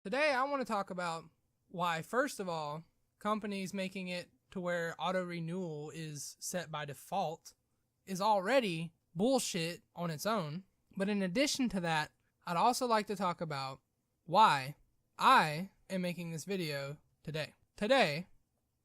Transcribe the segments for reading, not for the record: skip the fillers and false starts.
Today, I want to talk about why, first of all, companies making it to where auto renewal is set by default is already bullshit on its own. But in addition to that, I'd also like to talk about why I am making this video today. Today,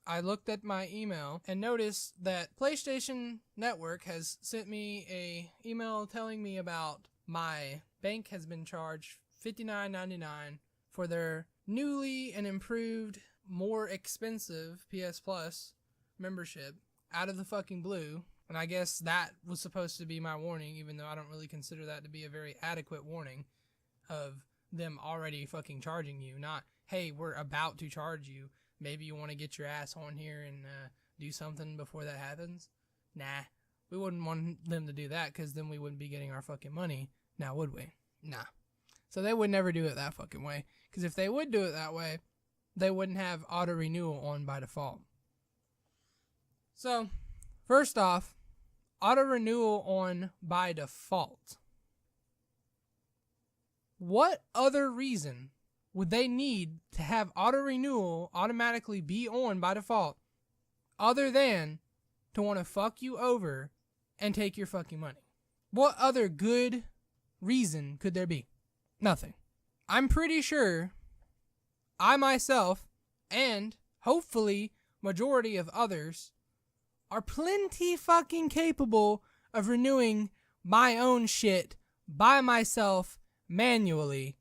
I looked at my email and noticed that PlayStation Network has sent me a email telling me about my bank has been charged $59.99 for their newly and improved, more expensive PS Plus membership out of the fucking blue. And I guess that was supposed to be my warning, even though I don't really consider that to be a very adequate warning of them already fucking charging you. Not, hey, we're about to charge you. Maybe you want to get your ass on here and do something before that happens. Nah, we wouldn't want them to do that because then we wouldn't be getting our fucking money. Now, would we? Nah. So they would never do it that fucking way. Because if they would do it that way, they wouldn't have auto renewal on by default. So, first off, auto renewal on by default. What other reason would they need to have auto renewal automatically be on by default other than to want to fuck you over and take your fucking money? What other good reason could there be? Nothing. I'm pretty sure I myself, and hopefully majority of others, are plenty fucking capable of renewing my own shit by myself manually.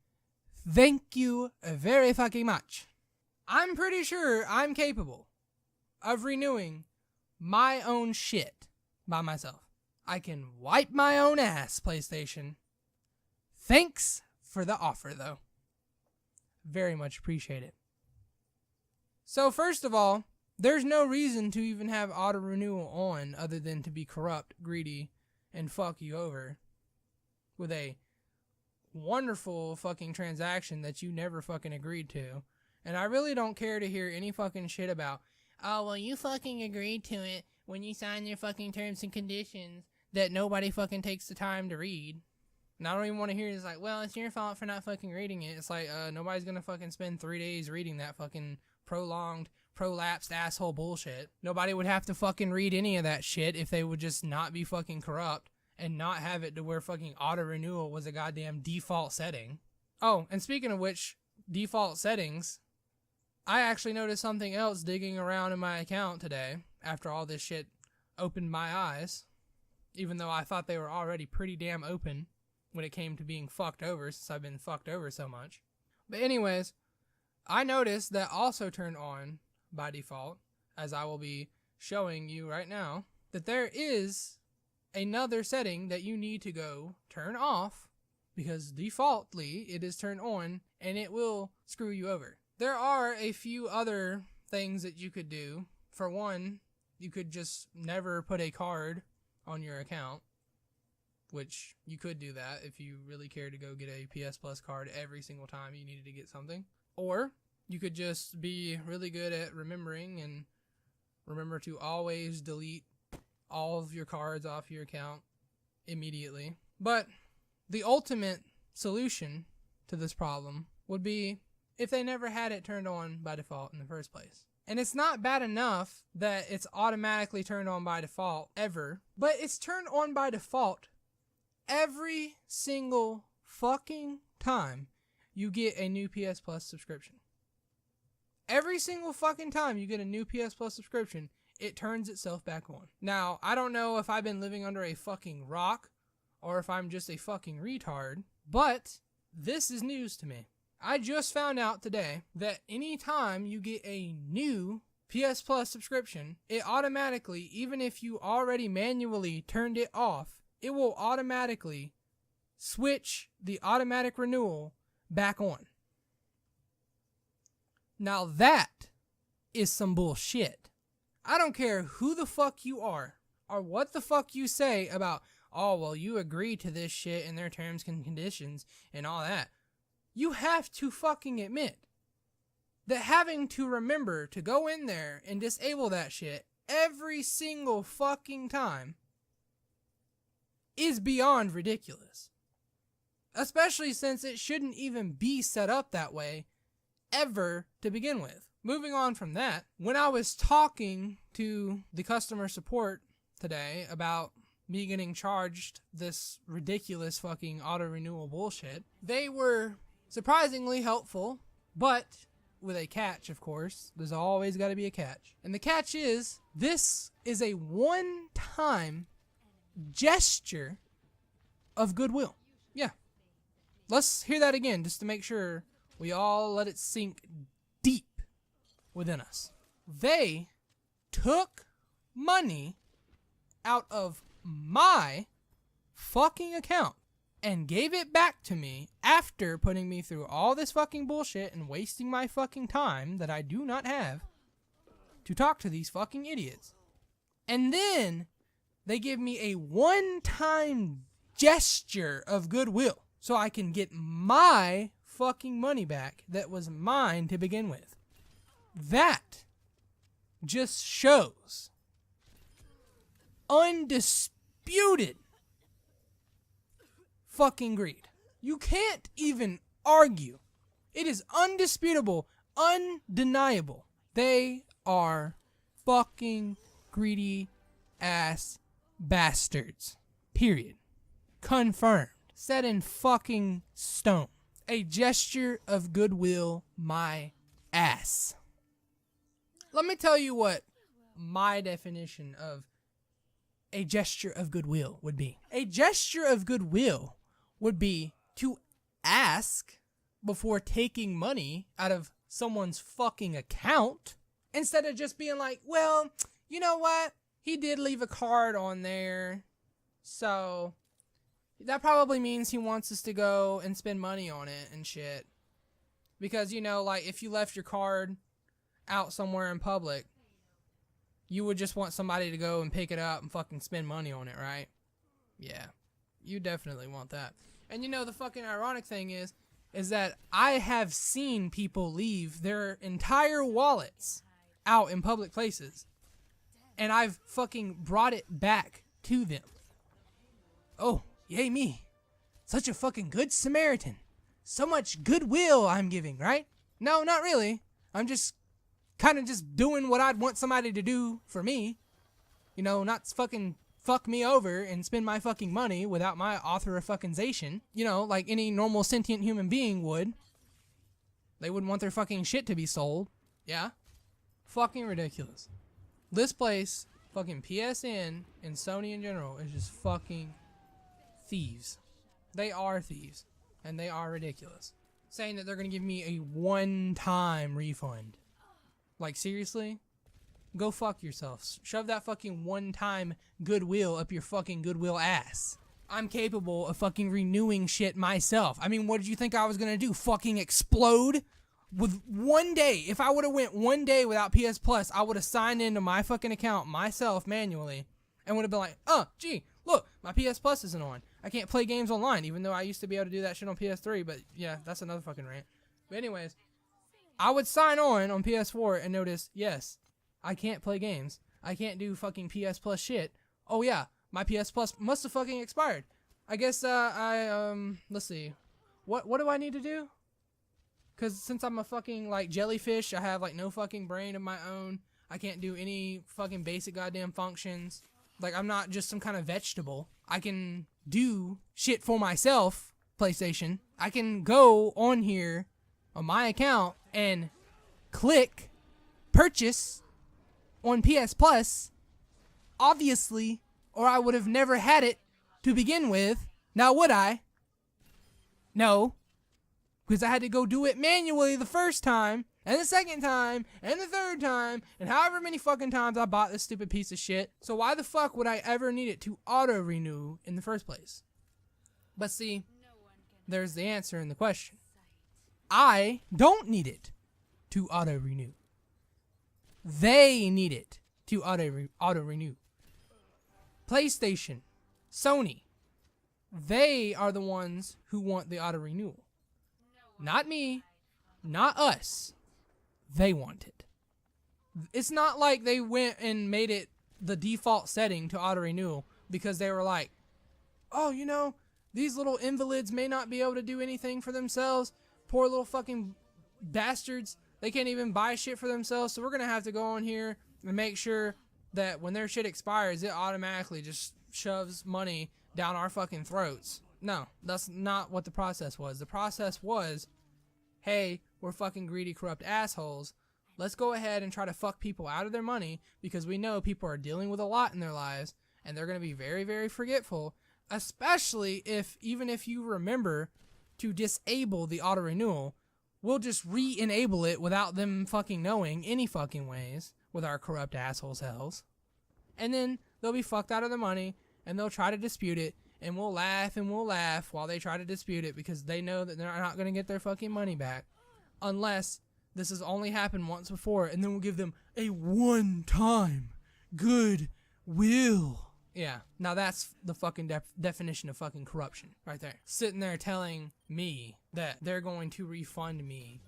Thank you very fucking much. I'm pretty sure I'm capable of renewing my own shit by myself. I can wipe my own ass, PlayStation. Thanks for the offer, though. Very much appreciate it. So, first of all, there's no reason to even have auto renewal on other than to be corrupt, greedy, and fuck you over with a wonderful fucking transaction that you never fucking agreed to. And I really don't care to hear any fucking shit about, oh, well, you fucking agreed to it when you signed your fucking terms and conditions that nobody fucking takes the time to read. And I don't even want to hear it's like, well, it's your fault for not fucking reading it. It's like, nobody's gonna fucking spend 3 days reading that fucking prolonged, prolapsed asshole bullshit. Nobody would have to fucking read any of that shit if they would just not be fucking corrupt and not have it to where fucking auto renewal was a goddamn default setting. Oh, and speaking of which, default settings, I actually noticed something else digging around in my account today after all this shit opened my eyes, even though I thought they were already pretty damn open when it came to being fucked over, since I've been fucked over so much. But anyways, I noticed that also turned on by default, as I will be showing you right now, that there is another setting that you need to go turn off, because defaultly it is turned on and it will screw you over. There are a few other things that you could do. For one, you could just never put a card on your account, which you could do that if you really care to go get a PS Plus card every single time you needed to get something. Or you could just be really good at remembering and remember to always delete all of your cards off your account immediately. But the ultimate solution to this problem would be if they never had it turned on by default in the first place. And it's not bad enough that it's automatically turned on by default ever, but it's turned on by default every single fucking time you get a new PS Plus subscription. Every single fucking time you get a new PS Plus subscription, it turns itself back on. Now, I don't know if I've been living under a fucking rock or if I'm just a fucking retard, but this is news to me. I just found out today that anytime you get a new PS Plus subscription, it automatically, even if you already manually turned it off, it will automatically switch the automatic renewal back on. Now that is some bullshit. I don't care who the fuck you are or what the fuck you say about, oh, well, you agree to this shit in their terms and conditions and all that. You have to fucking admit that having to remember to go in there and disable that shit every single fucking time is beyond ridiculous. Especially since it shouldn't even be set up that way ever to begin with. Moving on from that, when I was talking to the customer support today about me getting charged this ridiculous fucking auto renewal bullshit, they were surprisingly helpful, but with a catch, of course. There's always got to be a catch. And the catch is, this is a one-time gesture of goodwill. Yeah. Let's hear that again, just to make sure we all let it sink deep within us. They took money out of my fucking account and gave it back to me after putting me through all this fucking bullshit and wasting my fucking time that I do not have to talk to these fucking idiots. And then they give me a one-time gesture of goodwill so I can get my fucking money back that was mine to begin with. That just shows undisputed fucking greed. You can't even argue. It is undisputable, undeniable. They are fucking greedy ass bastards. Period. Confirmed. Set in fucking stone. A gesture of goodwill, my ass. Let me tell you what my definition of a gesture of goodwill would be. A gesture of goodwill would be to ask before taking money out of someone's fucking account, instead of just being like, well, you know what? He did leave a card on there, so that probably means he wants us to go and spend money on it and shit. Because, you know, like, if you left your card out somewhere in public, you would just want somebody to go and pick it up and fucking spend money on it, right? Yeah, you definitely want that. And you know, the fucking ironic thing is that I have seen people leave their entire wallets out in public places, and I've fucking brought it back to them. Oh, yay me. Such a fucking good Samaritan. So much goodwill I'm giving, right? No, not really. I'm just kind of just doing what I'd want somebody to do for me. You know, not fucking fuck me over and spend my fucking money without my authorification. You know, like any normal sentient human being would. They wouldn't want their fucking shit to be sold. Yeah? Fucking ridiculous. This place, fucking PSN and Sony in general, is just fucking thieves. They are thieves. And they are ridiculous. Saying that they're going to give me a one-time refund. Like, seriously? Go fuck yourself. Shove that fucking one-time goodwill up your fucking goodwill ass. I'm capable of fucking renewing shit myself. I mean, what did you think I was going to do? Fucking explode? With one day, if I would have went one day without PS Plus, I would have signed into my fucking account myself manually and would have been like, oh, gee, look, my PS Plus isn't on. I can't play games online, even though I used to be able to do that shit on PS3, but yeah, that's another fucking rant. But anyways, I would sign on PS4 and notice, yes, I can't play games. I can't do fucking PS Plus shit. Oh yeah, my PS Plus must have fucking expired. I guess, let's see. What do I need to do? Because since I'm a fucking, like, jellyfish, I have, like, no fucking brain of my own. I can't do any fucking basic goddamn functions. Like, I'm not just some kind of vegetable. I can do shit for myself, PlayStation. I can go on here on my account and click purchase on PS Plus, obviously, or I would have never had it to begin with. Now, would I? No. Because I had to go do it manually the first time, and the second time, and the third time, and however many fucking times I bought this stupid piece of shit. So why the fuck would I ever need it to auto-renew in the first place? But see, there's the answer in the question. I don't need it to auto-renew. They need it to auto-renew. PlayStation, Sony, they are the ones who want the auto-renewal. Not me, not us. They want it. It's not like they went and made it the default setting to auto-renewal because they were like, oh, you know, these little invalids may not be able to do anything for themselves. Poor little fucking bastards, they can't even buy shit for themselves, so we're gonna have to go on here and make sure that when their shit expires, it automatically just shoves money down our fucking throats. No, that's not what the process was. The process was, hey, we're fucking greedy, corrupt assholes. Let's go ahead and try to fuck people out of their money, because we know people are dealing with a lot in their lives, and they're going to be very, very forgetful, especially if, even if you remember to disable the auto renewal, we'll just re-enable it without them fucking knowing any fucking ways with our corrupt assholes hells. And then they'll be fucked out of their money, and they'll try to dispute it, and we'll laugh while they try to dispute it, because they know that they're not going to get their fucking money back unless this has only happened once before, and then we'll give them a one-time good will. Yeah, now that's the fucking definition of fucking corruption right there. Sitting there telling me that they're going to refund me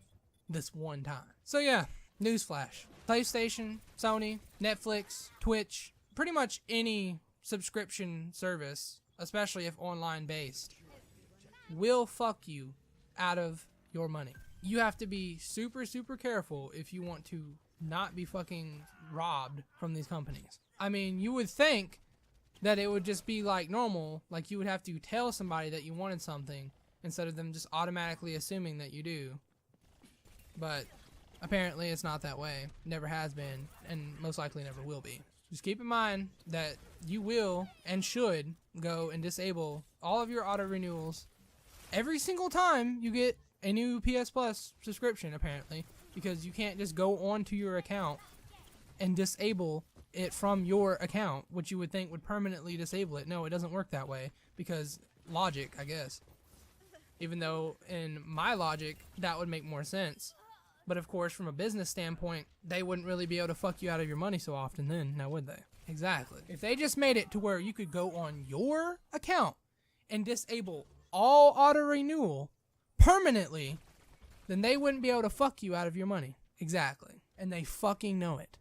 this one time. So yeah, newsflash. PlayStation, Sony, Netflix, Twitch, pretty much any subscription service, especially if online based, will fuck you out of your money. You have to be super, super careful if you want to not be fucking robbed from these companies. I mean, you would think that it would just be like normal, like you would have to tell somebody that you wanted something instead of them just automatically assuming that you do. But apparently it's not that way. Never has been, and most likely never will be. Just keep in mind that you will and should go and disable all of your auto renewals every single time you get a new PS Plus subscription, apparently, because you can't just go onto your account and disable it from your account, which you would think would permanently disable it. No, it doesn't work that way, because logic, I guess. Even though in my logic, that would make more sense. But of course, from a business standpoint, they wouldn't really be able to fuck you out of your money so often then, now would they? Exactly. If they just made it to where you could go on your account and disable all auto renewal permanently, then they wouldn't be able to fuck you out of your money. Exactly. And they fucking know it.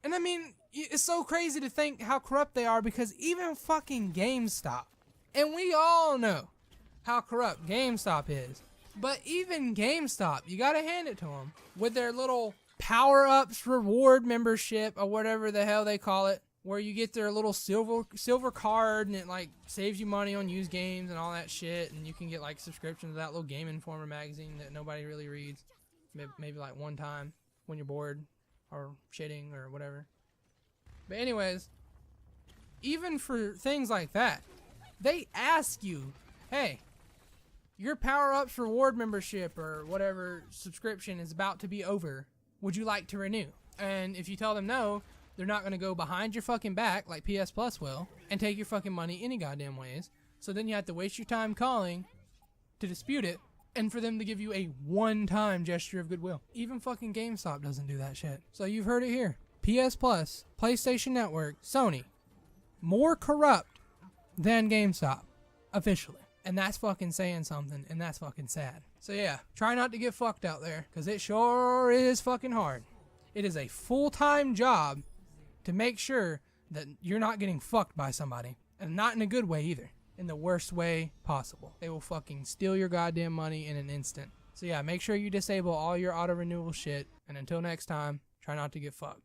And I mean, it's so crazy to think how corrupt they are, because even fucking GameStop, and we all know how corrupt GameStop is, but even GameStop, you gotta hand it to them, with their little power-ups reward membership, or whatever the hell they call it, where you get their little silver card, and it like saves you money on used games and all that shit, and you can get like subscriptions to that little Game Informer magazine that nobody really reads, maybe like one time when you're bored or shitting or whatever. But anyways, even for things like that, they ask you, hey, your Power-Ups reward membership or whatever subscription is about to be over. Would you like to renew? And if you tell them no, they're not going to go behind your fucking back like PS Plus will and take your fucking money any goddamn ways. So then you have to waste your time calling to dispute it, and for them to give you a one-time gesture of goodwill. Even fucking GameStop doesn't do that shit. So you've heard it here. PS Plus, PlayStation Network, Sony, more corrupt than GameStop, officially. And that's fucking saying something, and that's fucking sad. So yeah, try not to get fucked out there, because it sure is fucking hard. It is a full-time job to make sure that you're not getting fucked by somebody. And not in a good way either. In the worst way possible. They will fucking steal your goddamn money in an instant. So yeah, make sure you disable all your auto renewal shit, and until next time, try not to get fucked.